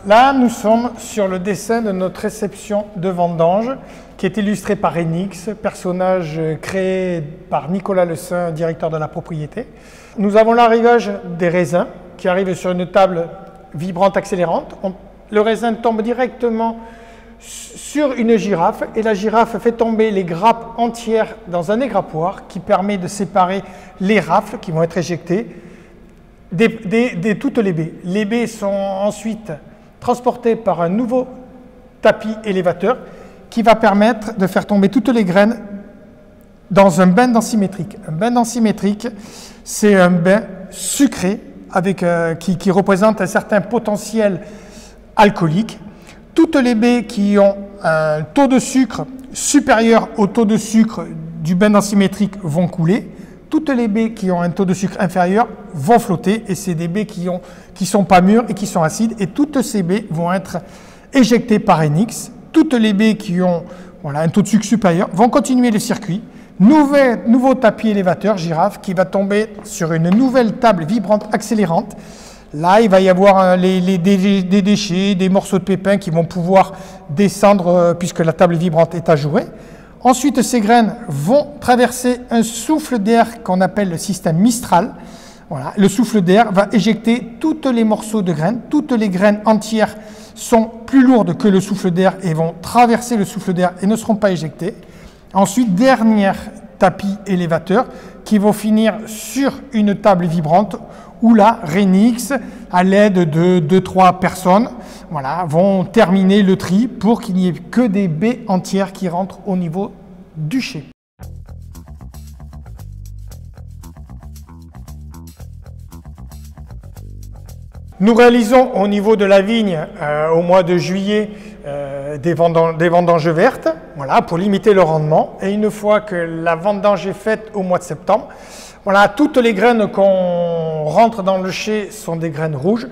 Là, nous sommes sur le dessin de notre réception de vendange qui est illustré par Enix, personnage créé par Nicolas Le Saint, directeur de la propriété. Nous avons l'arrivage des raisins qui arrivent sur une table vibrante accélérante. Le raisin tombe directement sur une girafe et la girafe fait tomber les grappes entières dans un égrappoir qui permet de séparer les rafles qui vont être éjectées de toutes les baies. Les baies sont ensuite transportées par un nouveau tapis élévateur qui va permettre de faire tomber toutes les graines dans un bain densimétrique. Un bain densimétrique, c'est un bain sucré qui représente un certain potentiel alcoolique. Toutes les baies qui ont un taux de sucre supérieur au taux de sucre du bain densimétrique vont couler. Toutes les baies qui ont un taux de sucre inférieur vont flotter et c'est des baies qui ne sont pas mûres et qui sont acides. Et toutes ces baies vont être éjectées par Enix. Toutes les baies qui ont un taux de sucre supérieur vont continuer le circuit. Nouveau tapis élévateur girafe qui va tomber sur une nouvelle table vibrante accélérante. Là, il va y avoir des déchets, des morceaux de pépins qui vont pouvoir descendre puisque la table vibrante est ajourée. Ensuite, ces graines vont traverser un souffle d'air qu'on appelle le système Mistral. Voilà. Le souffle d'air va éjecter tous les morceaux de graines. Toutes les graines entières sont plus lourdes que le souffle d'air et vont traverser le souffle d'air et ne seront pas éjectées. Ensuite, dernier tapis élévateur qui vont finir sur une table vibrante où là, Renix, à l'aide de 2-3 personnes, vont terminer le tri pour qu'il n'y ait que des baies entières qui rentrent au niveau du chai. Nous réalisons au niveau de la vigne au mois de juillet des vendanges vertes pour limiter le rendement. Et une fois que la vendange est faite au mois de septembre, toutes les graines qu'on rentre dans le chai sont des graines rouges,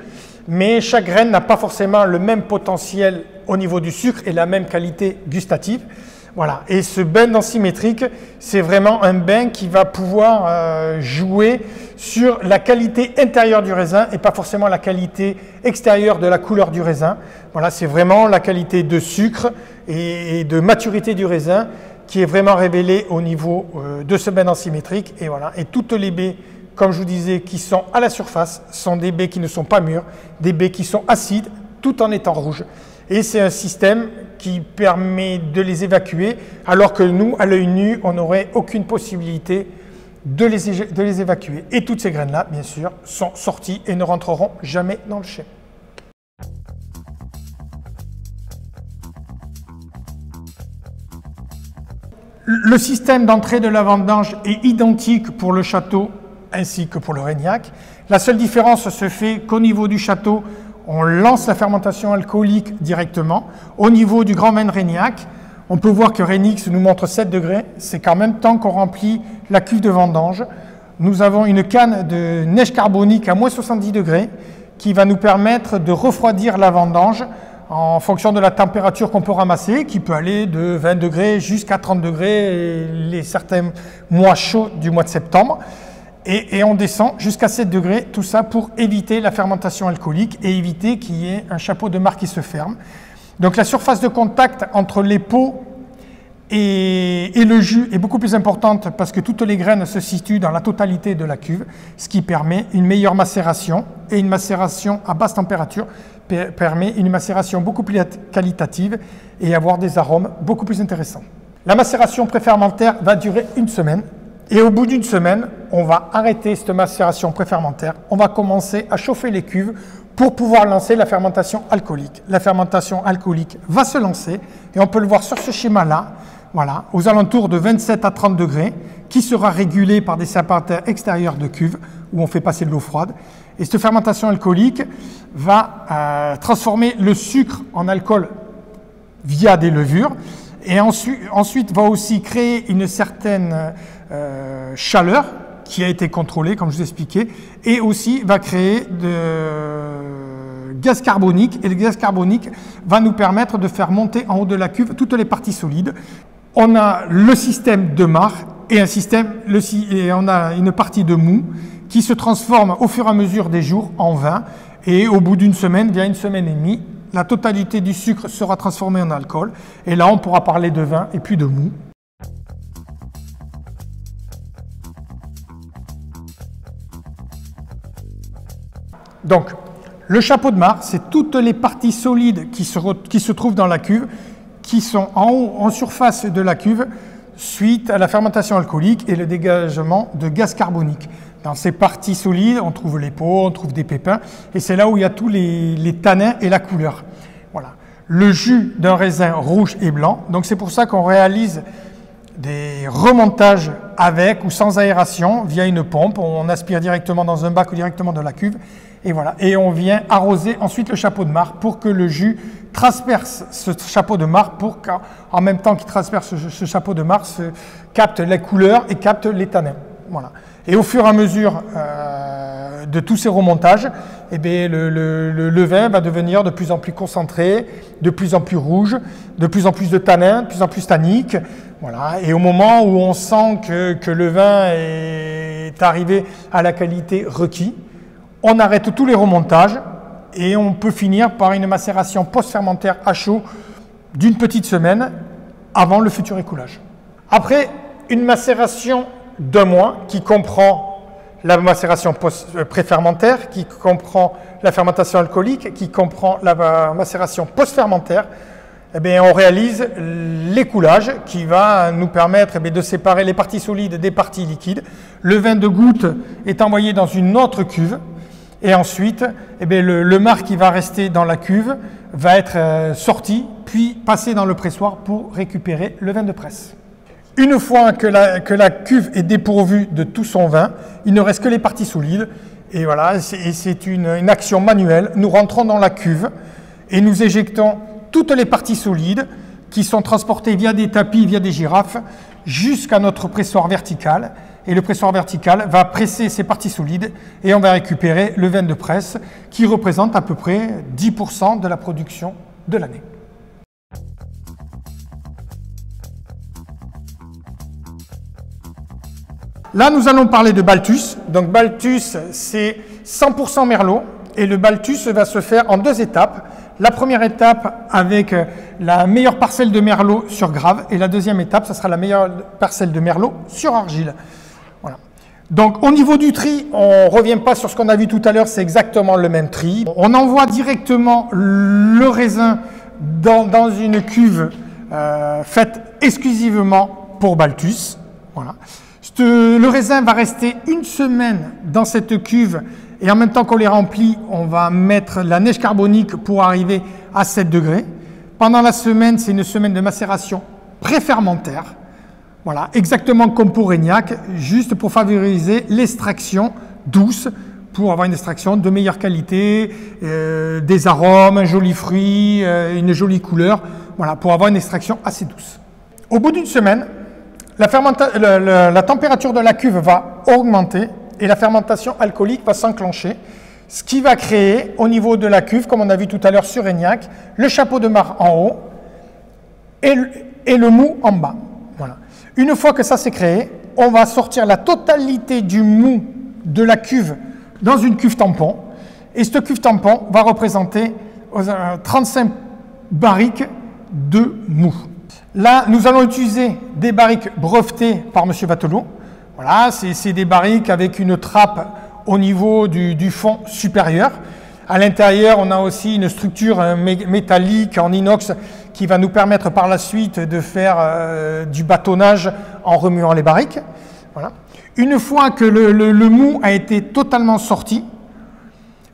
mais chaque graine n'a pas forcément le même potentiel au niveau du sucre et la même qualité gustative. Et ce bain densimétrique, c'est vraiment un bain qui va pouvoir jouer sur la qualité intérieure du raisin et pas forcément la qualité extérieure de la couleur du raisin. C'est vraiment la qualité de sucre et de maturité du raisin qui est vraiment révélée au niveau de ce bain densimétrique. Et toutes les baies, comme je vous disais, qui sont à la surface, sont des baies qui ne sont pas mûres, des baies qui sont acides, tout en étant rouges. Et c'est un système qui permet de les évacuer, alors que nous, à l'œil nu, on n'aurait aucune possibilité de les évacuer. Et toutes ces graines-là, bien sûr, sont sorties et ne rentreront jamais dans le chai. Le système d'entrée de la vendange est identique pour le château ainsi que pour le Régnac. La seule différence se fait qu'au niveau du château, on lance la fermentation alcoolique directement. Au niveau du grand vin de Régnac, on peut voir que Renix nous montre 7 degrés. C'est qu'en même temps qu'on remplit la cuve de vendange, nous avons une canne de neige carbonique à moins 70 degrés qui va nous permettre de refroidir la vendange en fonction de la température qu'on peut ramasser, qui peut aller de 20 degrés jusqu'à 30 degrés certains mois chauds du mois de septembre. Et on descend jusqu'à 7 degrés, tout ça pour éviter la fermentation alcoolique et éviter qu'il y ait un chapeau de marc qui se ferme. Donc la surface de contact entre les peaux et le jus est beaucoup plus importante parce que toutes les graines se situent dans la totalité de la cuve, ce qui permet une meilleure macération et une macération à basse température permet une macération beaucoup plus qualitative et avoir des arômes beaucoup plus intéressants. La macération préfermentaire va durer une semaine. Et au bout d'une semaine, on va arrêter cette macération préfermentaire. On va commencer à chauffer les cuves pour pouvoir lancer la fermentation alcoolique. La fermentation alcoolique va se lancer et on peut le voir sur ce schéma-là, aux alentours de 27 à 30 degrés, qui sera régulé par des séparateurs extérieurs de cuve où on fait passer de l'eau froide. Et cette fermentation alcoolique va transformer le sucre en alcool via des levures et ensuite va aussi créer une certaine chaleur qui a été contrôlée, comme je vous expliquais, et aussi va créer de gaz carbonique. Et le gaz carbonique va nous permettre de faire monter en haut de la cuve toutes les parties solides. On a le système de marc et on a une partie de mou qui se transforme au fur et à mesure des jours en vin. Et au bout d'une semaine, bien une semaine et demie, la totalité du sucre sera transformée en alcool. Et là, on pourra parler de vin et puis de mou. Donc, le chapeau de marc, c'est toutes les parties solides qui se trouvent dans la cuve, qui sont en haut, en surface de la cuve, suite à la fermentation alcoolique et le dégagement de gaz carbonique. Dans ces parties solides, on trouve les peaux, on trouve des pépins, et c'est là où il y a tous les tanins et la couleur. Voilà. Le jus d'un raisin rouge et blanc, donc c'est pour ça qu'on réalise des remontages avec ou sans aération via une pompe. On aspire directement dans un bac ou directement dans la cuve, et voilà. Et on vient arroser ensuite le chapeau de marc pour que le jus transperce ce chapeau de marc, pour qu'en même temps qu'il transperce ce chapeau de marc, capte les couleurs et capte les tanins. Voilà. Et au fur et à mesure de tous ces remontages, eh bien, le vin va devenir de plus en plus concentré, de plus en plus rouge, de plus en plus de tanins, de plus en plus tannique. Voilà. Et au moment où on sent que le vin est arrivé à la qualité requise, on arrête tous les remontages et on peut finir par une macération post-fermentaire à chaud d'une petite semaine avant le futur écoulage. Après une macération d'1 mois qui comprend la macération pré-fermentaire, qui comprend la fermentation alcoolique, qui comprend la macération post-fermentaire, eh bien, on réalise l'écoulage qui va nous permettre de séparer les parties solides des parties liquides. Le vin de goutte est envoyé dans une autre cuve et ensuite eh bien, le marc qui va rester dans la cuve va être sorti puis passé dans le pressoir pour récupérer le vin de presse. Une fois que la cuve est dépourvue de tout son vin, il ne reste que les parties solides. Et voilà, c'est une action manuelle. Nous rentrons dans la cuve et nous éjectons toutes les parties solides qui sont transportées via des tapis, via des girafes, jusqu'à notre pressoir vertical. Et le pressoir vertical va presser ces parties solides et on va récupérer le vin de presse qui représente à peu près 10% de la production de l'année. Là, nous allons parler de Balthus. Donc, Balthus, c'est 100% merlot. Et le Balthus va se faire en 2 étapes. La première étape avec la meilleure parcelle de merlot sur grave. Et la deuxième étape, ça sera la meilleure parcelle de merlot sur argile. Voilà. Donc, au niveau du tri, on ne revient pas sur ce qu'on a vu tout à l'heure. C'est exactement le même tri. On envoie directement le raisin dans une cuve faite exclusivement pour Balthus. Voilà. Le raisin va rester 1 semaine dans cette cuve et en même temps qu'on les remplit, on va mettre la neige carbonique pour arriver à 7 degrés. Pendant la semaine, c'est une semaine de macération pré-fermentaire. Voilà, exactement comme pour Reignac, juste pour favoriser l'extraction douce, pour avoir une extraction de meilleure qualité, des arômes, un joli fruit, une jolie couleur, voilà, pour avoir une extraction assez douce. Au bout d'1 semaine, la température de la cuve va augmenter et la fermentation alcoolique va s'enclencher, ce qui va créer au niveau de la cuve, comme on a vu tout à l'heure sur Reignac, le chapeau de marc en haut et le mou en bas. Voilà. Une fois que ça s'est créé, on va sortir la totalité du mou de la cuve dans une cuve tampon et cette cuve tampon va représenter 35 barriques de mou. Là, nous allons utiliser des barriques brevetées par M. Vatelot. Voilà, c'est des barriques avec une trappe au niveau du fond supérieur. À l'intérieur, on a aussi une structure métallique en inox qui va nous permettre par la suite de faire du bâtonnage en remuant les barriques. Voilà. Une fois que le mou a été totalement sorti,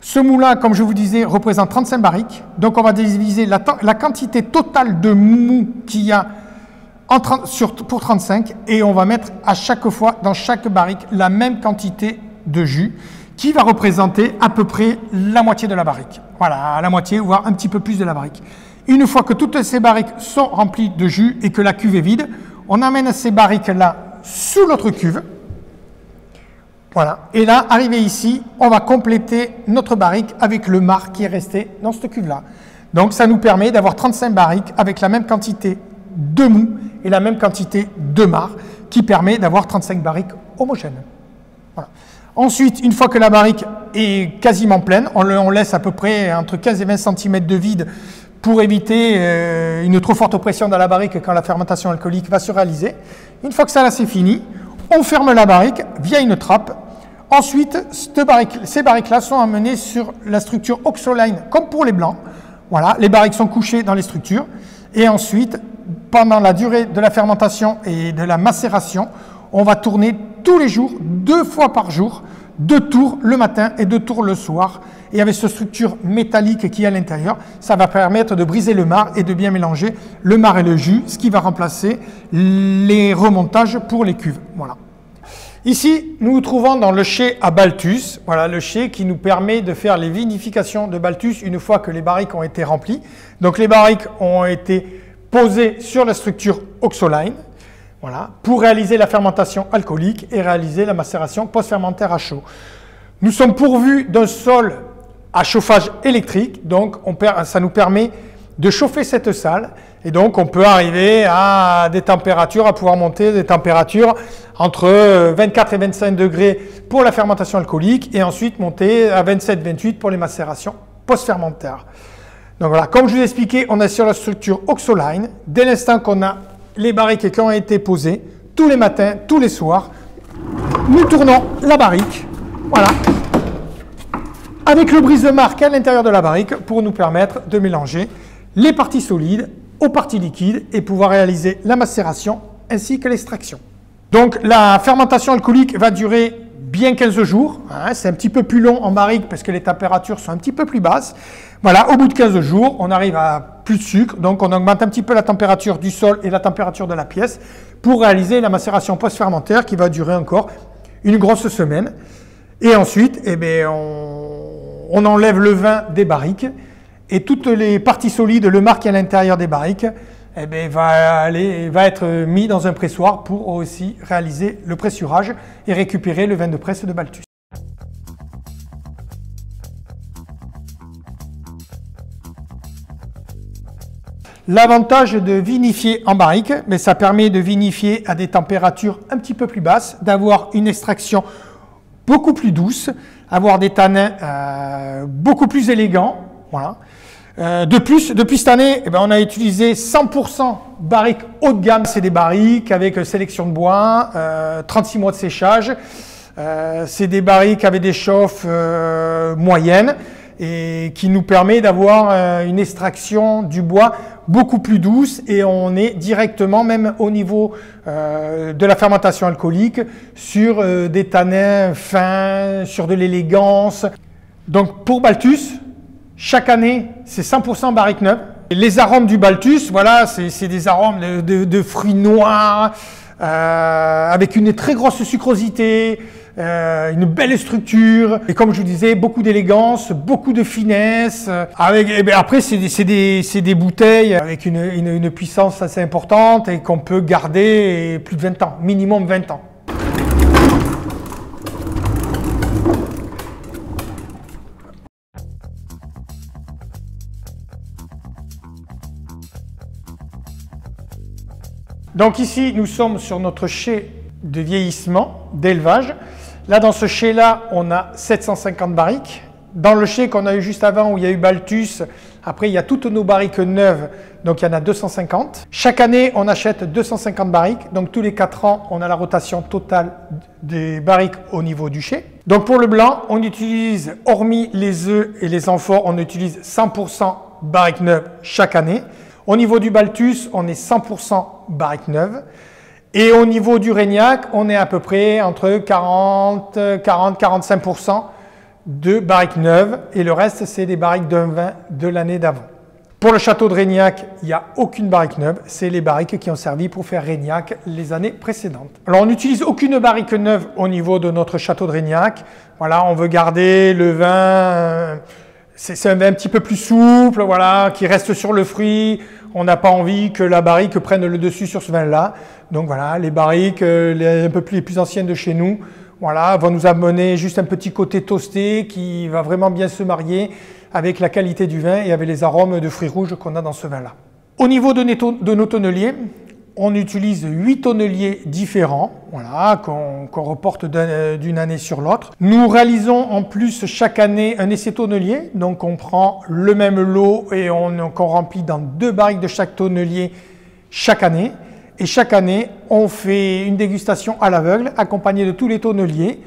ce mou-là, comme je vous disais, représente 35 barriques. Donc, on va diviser la quantité totale de mou qu'il y a pour 35 et on va mettre à chaque fois dans chaque barrique la même quantité de jus qui va représenter à peu près la moitié de la barrique. Voilà, la moitié, voire un petit peu plus de la barrique. Une fois que toutes ces barriques sont remplies de jus et que la cuve est vide, on amène ces barriques-là sous l'autre cuve. Voilà. Et là, arrivé ici, on va compléter notre barrique avec le marc qui est resté dans cette cuve-là. Donc, ça nous permet d'avoir 35 barriques avec la même quantité de mou et la même quantité de marc qui permet d'avoir 35 barriques homogènes. Voilà. Ensuite, une fois que la barrique est quasiment pleine, on laisse à peu près entre 15 et 20 cm de vide pour éviter une trop forte pression dans la barrique quand la fermentation alcoolique va se réaliser. Une fois que ça c'est fini, on ferme la barrique via une trappe. Ensuite, ces barriques-là sont amenées sur la structure oxoline comme pour les blancs. Voilà, les barriques sont couchées dans les structures. Et ensuite, pendant la durée de la fermentation et de la macération, on va tourner tous les jours, 2 fois par jour, 2 tours le matin et 2 tours le soir. Et avec cette structure métallique qui est à l'intérieur, ça va permettre de briser le marc et de bien mélanger le marc et le jus, ce qui va remplacer les remontages pour les cuves. Voilà. Ici, nous nous trouvons dans le chai à Balthus. Voilà, le chai qui nous permet de faire les vinifications de Balthus une fois que les barriques ont été remplies. Donc les barriques ont été posées sur la structure oxoline. Voilà, pour réaliser la fermentation alcoolique et réaliser la macération post-fermentaire à chaud. Nous sommes pourvus d'un sol à chauffage électrique, donc ça nous permet de chauffer cette salle et donc on peut arriver à des températures, à pouvoir monter des températures entre 24 et 25 degrés pour la fermentation alcoolique et ensuite monter à 27-28 pour les macérations post-fermentaires. Donc voilà, comme je vous ai expliqué, on est sur la structure oxoline. Dès l'instant qu'on a les barriques qui ont été posées, tous les matins, tous les soirs, nous tournons la barrique, voilà, avec le brise-marque à l'intérieur de la barrique pour nous permettre de mélanger les parties solides aux parties liquides et pouvoir réaliser la macération ainsi que l'extraction. Donc la fermentation alcoolique va durer bien 15 jours, hein, c'est un petit peu plus long en barrique parce que les températures sont un petit peu plus basses. Voilà, au bout de 15 jours, on arrive à plus de sucre, donc on augmente un petit peu la température du sol et la température de la pièce pour réaliser la macération post-fermentaire qui va durer encore une grosse semaine. Et ensuite, eh bien, on enlève le vin des barriques et toutes les parties solides, le marc à l'intérieur des barriques, eh bien, va être mis dans un pressoir pour aussi réaliser le pressurage et récupérer le vin de presse de Balthus. L'avantage de vinifier en barrique, mais ça permet de vinifier à des températures un petit peu plus basses, d'avoir une extraction beaucoup plus douce, avoir des tanins beaucoup plus élégants. Voilà. De plus, depuis cette année, eh ben, on a utilisé 100% barriques haut de gamme. C'est des barriques avec sélection de bois, 36 mois de séchage. C'est des barriques avec des chauffes moyennes et qui nous permet d'avoir une extraction du bois beaucoup plus douce et on est directement, même au niveau de la fermentation alcoolique, sur des tanins fins, sur de l'élégance. Donc pour Balthus, chaque année, c'est 100% barrique neuve. Les arômes du Balthus, voilà, c'est des arômes de fruits noirs, avec une très grosse sucrosité, une belle structure, et comme je vous disais, beaucoup d'élégance, beaucoup de finesse. Après, c'est des bouteilles avec une puissance assez importante et qu'on peut garder plus de 20 ans, minimum 20 ans. Donc ici, nous sommes sur notre chai de vieillissement, d'élevage. Là, dans ce chai-là, on a 750 barriques. Dans le chai qu'on a eu juste avant, où il y a eu Balthus, après, il y a toutes nos barriques neuves, donc il y en a 250. Chaque année, on achète 250 barriques. Donc tous les 4 ans, on a la rotation totale des barriques au niveau du chai. Donc pour le blanc, on utilise, hormis les œufs et les amphores, on utilise 100% barriques neuves chaque année. Au niveau du Balthus, on est 100% barriques neuves. Et au niveau du Régnac, on est à peu près entre 40-45% de barriques neuves. Et le reste, c'est des barriques d'un vin de l'année d'avant. Pour le château de Régnac, il n'y a aucune barrique neuve. C'est les barriques qui ont servi pour faire Régnac les années précédentes. Alors, on n'utilise aucune barrique neuve au niveau de notre château de Régnac. Voilà, on veut garder le vin... C'est un vin un petit peu plus souple, voilà, qui reste sur le fruit. On n'a pas envie que la barrique prenne le dessus sur ce vin-là. Donc voilà, les barriques les plus anciennes de chez nous, voilà, vont nous amener juste un petit côté toasté qui va vraiment bien se marier avec la qualité du vin et avec les arômes de fruits rouges qu'on a dans ce vin-là. Au niveau de nos tonneliers, On utilise 8 tonneliers différents, voilà, qu'on reporte d'une année sur l'autre. Nous réalisons en plus chaque année un essai tonnelier, donc on prend le même lot et qu'on remplit dans 2 barriques de chaque tonnelier chaque année. Et chaque année, on fait une dégustation à l'aveugle, accompagnée de tous les tonneliers,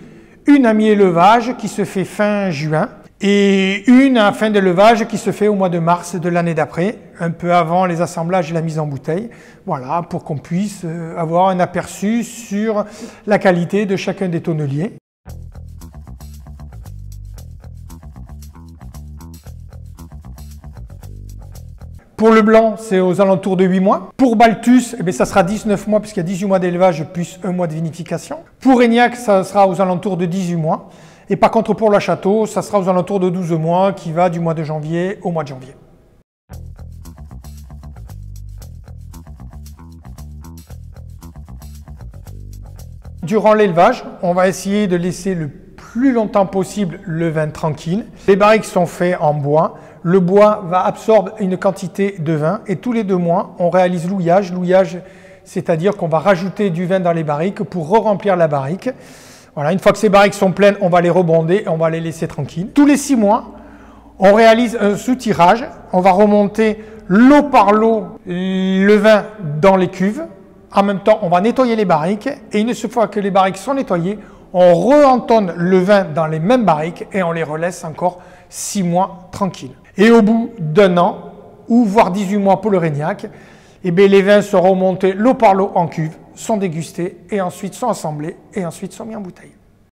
une à mi-élevage qui se fait fin juin, et une à fin d'élevage qui se fait au mois de mars de l'année d'après, un peu avant les assemblages et la mise en bouteille, voilà, pour qu'on puisse avoir un aperçu sur la qualité de chacun des tonneliers. Pour le blanc, c'est aux alentours de 8 mois. Pour Balthus, eh bien, ça sera 19 mois puisqu'il y a 18 mois d'élevage plus 1 mois de vinification. Pour Régnac, ça sera aux alentours de 18 mois. Et par contre, pour la Château, ça sera aux alentours de 12 mois, qui va du mois de janvier au mois de janvier. Durant l'élevage, on va essayer de laisser le plus longtemps possible le vin tranquille. Les barriques sont faites en bois. Le bois va absorber une quantité de vin et tous les 2 mois, on réalise l'houillage. L'houillage, c'est-à-dire qu'on va rajouter du vin dans les barriques pour re-remplir la barrique. Voilà, une fois que ces barriques sont pleines, on va les rebonder et on va les laisser tranquilles. Tous les 6 mois, on réalise un sous-tirage. On va remonter lot par lot le vin dans les cuves. En même temps, on va nettoyer les barriques et une fois que les barriques sont nettoyées, on re-entonne le vin dans les mêmes barriques et on les relaisse encore 6 mois tranquilles. Et au bout d'1 an, ou voire 18 mois pour le Régnac, eh bien, les vins seront montés lot par lot en cuve, sont dégustés et ensuite sont assemblés et ensuite sont mis en bouteille.